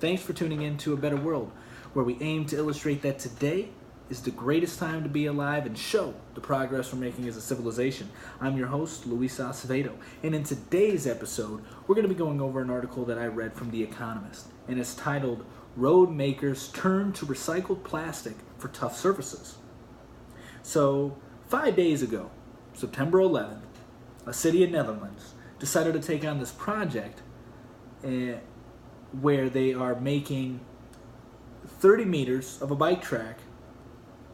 Thanks for tuning in to A Better World, where we aim to illustrate that today is the greatest time to be alive and show the progress we're making as a civilization. I'm your host, Luis Acevedo, and in today's episode, we're going to be going over an article that I read from The Economist, and it's titled, Road Makers Turn to Recycled Plastic for Tough Surfaces. So, 5 days ago, September 11th, a city in Netherlands decided to take on this project where they are making 30 meters of a bike track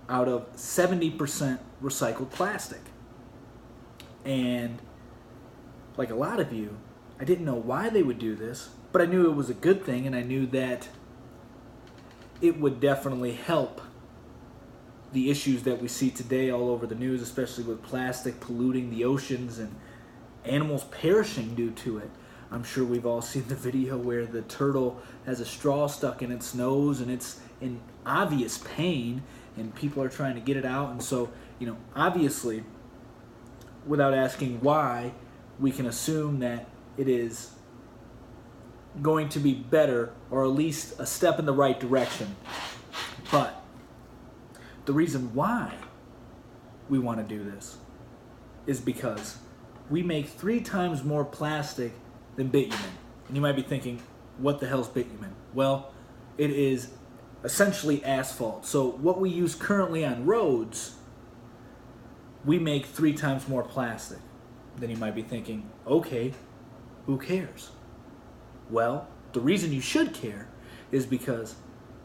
out of 70% recycled plastic. And like a lot of you, I didn't know why they would do this, but I knew it was a good thing, and I knew that it would definitely help the issues that we see today all over the news, especially with plastic polluting the oceans and animals perishing due to it. I'm sure we've all seen the video where the turtle has a straw stuck in its nose and it's in obvious pain and people are trying to get it out. And so, obviously, without asking why, we can assume that it is going to be better, or at least a step in the right direction. But the reason why we want to do this is because we make 3 times more plastic than bitumen. And you might be thinking, what the hell's bitumen? Well, it is essentially asphalt. So what we use currently on roads, we make 3 times more plastic. Then you might be thinking, okay, who cares? Well, the reason you should care is because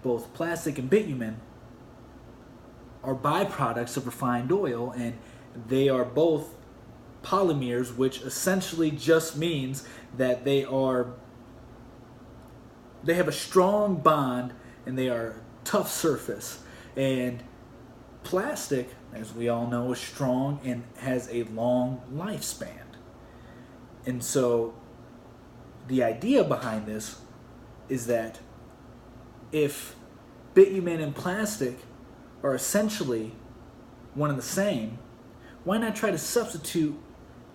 both plastic and bitumen are byproducts of refined oil, and they are both polymers, which essentially just means that they have a strong bond and they are a tough surface. And plastic, as we all know, is strong and has a long lifespan. And so the idea behind this is that if bitumen and plastic are essentially one and the same, why not try to substitute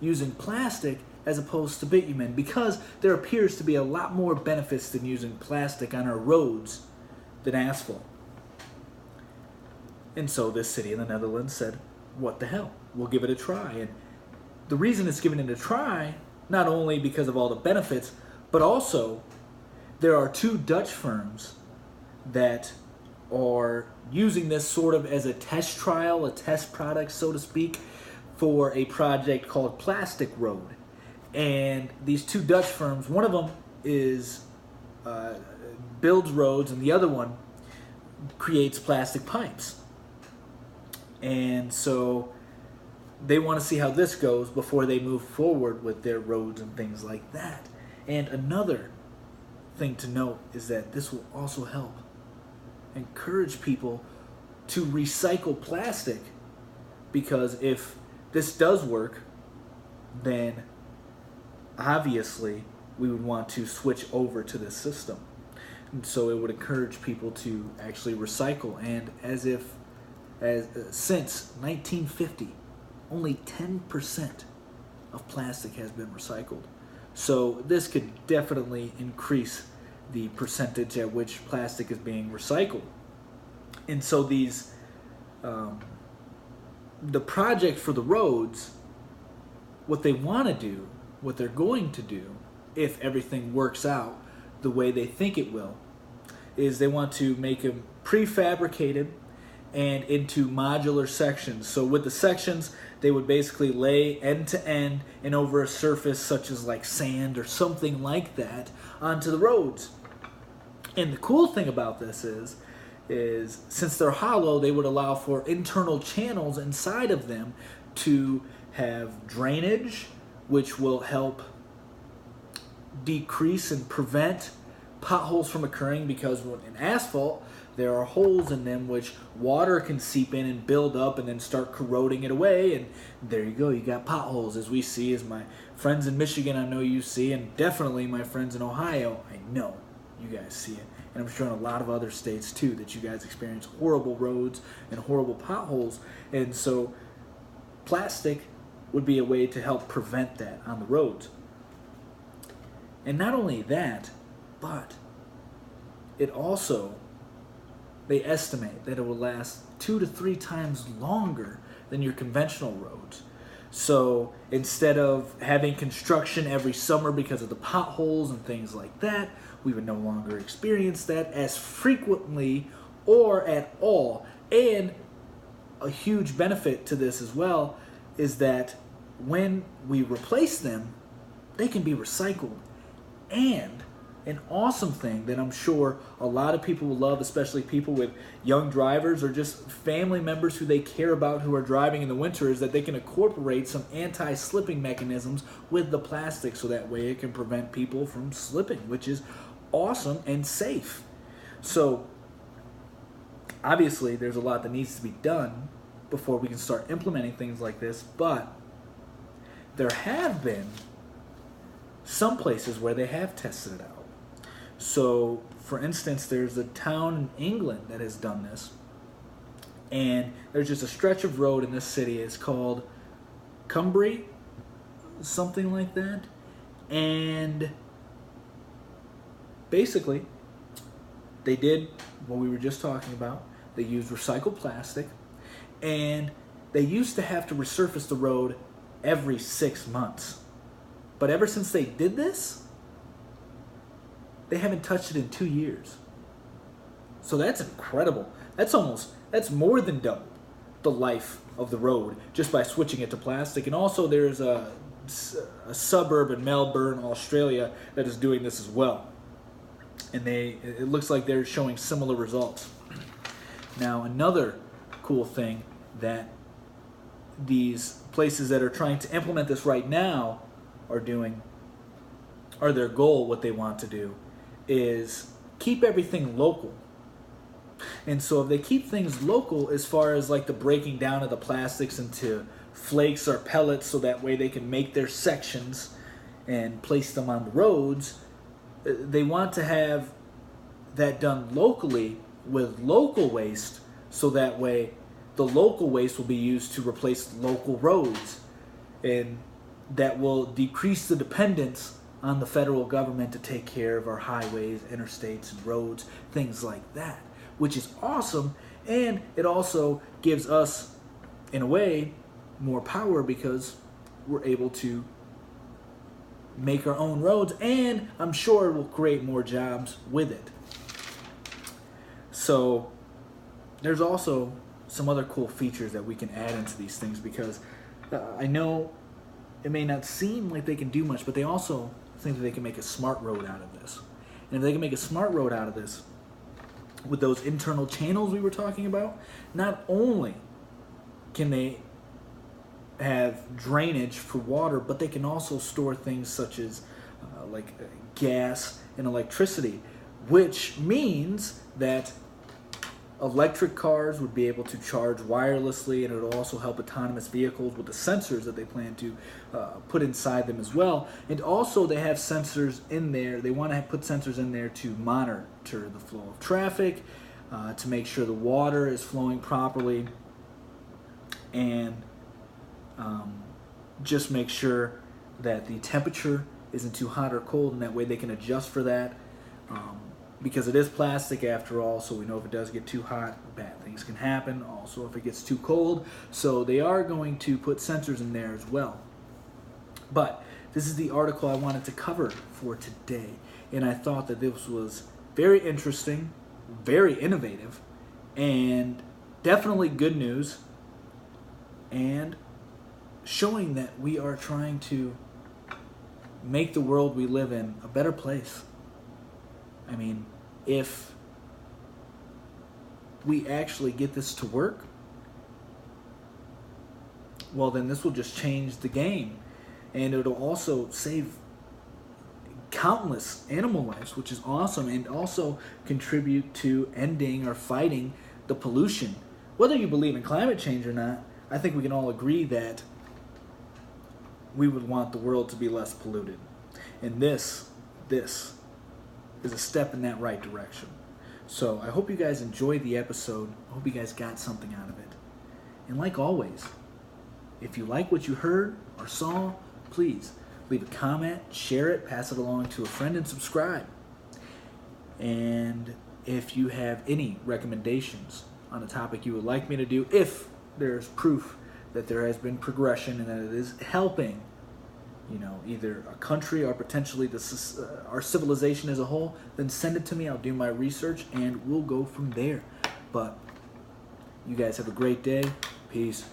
using plastic as opposed to bitumen? Because there appears to be a lot more benefits than using plastic on our roads than asphalt. And so this city in the Netherlands said, what the hell, we'll give it a try. And the reason it's giving it a try, not only because of all the benefits, but also there are 2 Dutch firms that are using this sort of as a test trial, a test product, so to speak, for a project called Plastic Road. And these 2 Dutch firms, one of them is builds roads, and the other one creates plastic pipes. And so they want to see how this goes before they move forward with their roads and things like that. And another thing to note is that this will also help encourage people to recycle plastic, because if this does work, then obviously we would want to switch over to this system. And so it would encourage people to actually recycle. And since 1950, only 10% of plastic has been recycled. So this could definitely increase the percentage at which plastic is being recycled. And so the project for the roads, what they want to do, what they're going to do, if everything works out the way they think it will, is they want to make them prefabricated and into modular sections. So with the sections, they would basically lay end to end and over a surface such as like sand or something like that onto the roads. And the cool thing about this is since they're hollow, they would allow for internal channels inside of them to have drainage, which will help decrease and prevent potholes from occurring, because in asphalt, there are holes in them which water can seep in and build up and then start corroding it away, and there you go, you got potholes, as we see, as my friends in Michigan I know you see, and definitely my friends in Ohio, I know you guys see it. And I'm sure in a lot of other states too, that you guys experience horrible roads and horrible potholes. And so plastic would be a way to help prevent that on the roads. And not only that, but it also, they estimate that it will last 2 to 3 times longer than your conventional roads. So instead of having construction every summer because of the potholes and things like that, we would no longer experience that as frequently or at all. And a huge benefit to this as well is that when we replace them, they can be recycled. And an awesome thing that I'm sure a lot of people will love, especially people with young drivers or just family members who they care about who are driving in the winter, is that they can incorporate some anti-slipping mechanisms with the plastic, so that way it can prevent people from slipping, which is awesome and safe. So obviously there's a lot that needs to be done before we can start implementing things like this, but there have been some places where they have tested it out. So, for instance, there's a town in England that has done this, and there's just a stretch of road in this city. It's called Cumbria, something like that, and basically they did what we were just talking about. They used recycled plastic, and they used to have to resurface the road every 6 months. But ever since they did this, they haven't touched it in 2 years. So that's incredible. That's more than double the life of the road just by switching it to plastic. And also there's a suburb in Melbourne, Australia that is doing this as well. And it looks like they're showing similar results. Now, another cool thing that these places that are trying to implement this right now are doing, or their goal, what they want to do, is keep everything local. And so if they keep things local as far as like the breaking down of the plastics into flakes or pellets, so that way they can make their sections and place them on the roads, they want to have that done locally with local waste, so that way the local waste will be used to replace local roads, and that will decrease the dependence on the federal government to take care of our highways, interstates, and roads, things like that, which is awesome. And it also gives us, in a way, more power because we're able to make our own roads, and I'm sure it will create more jobs with it. So there's also some other cool features that we can add into these things, because I know it may not seem like they can do much, but they also think that they can make a smart road out of this. And if they can make a smart road out of this with those internal channels we were talking about, not only can they have drainage for water, but they can also store things such as gas and electricity, which means that electric cars would be able to charge wirelessly, and it would also help autonomous vehicles with the sensors that they plan to put inside them as well. And also they have sensors in there. They want to put sensors in there to monitor the flow of traffic, to make sure the water is flowing properly, and just make sure that the temperature isn't too hot or cold, and that way they can adjust for that. Because it is plastic after all, so we know if it does get too hot, bad things can happen. Also, if it gets too cold, so they are going to put sensors in there as well. But this is the article I wanted to cover for today, and I thought that this was very interesting, very innovative, and definitely good news, and showing that we are trying to make the world we live in a better place. I mean, if we actually get this to work, well, then this will just change the game. And it'll also save countless animal lives, which is awesome, and also contribute to ending or fighting the pollution. Whether you believe in climate change or not, I think we can all agree that we would want the world to be less polluted. And this is a step in that right direction. So I hope you guys enjoyed the episode. I hope you guys got something out of it. And like always, if you like what you heard or saw, please leave a comment, share it, pass it along to a friend, and subscribe. And if you have any recommendations on a topic you would like me to do, if there's proof that there has been progression and that it is helping, either a country or potentially our civilization as a whole, then send it to me. I'll do my research and we'll go from there. But you guys have a great day. Peace.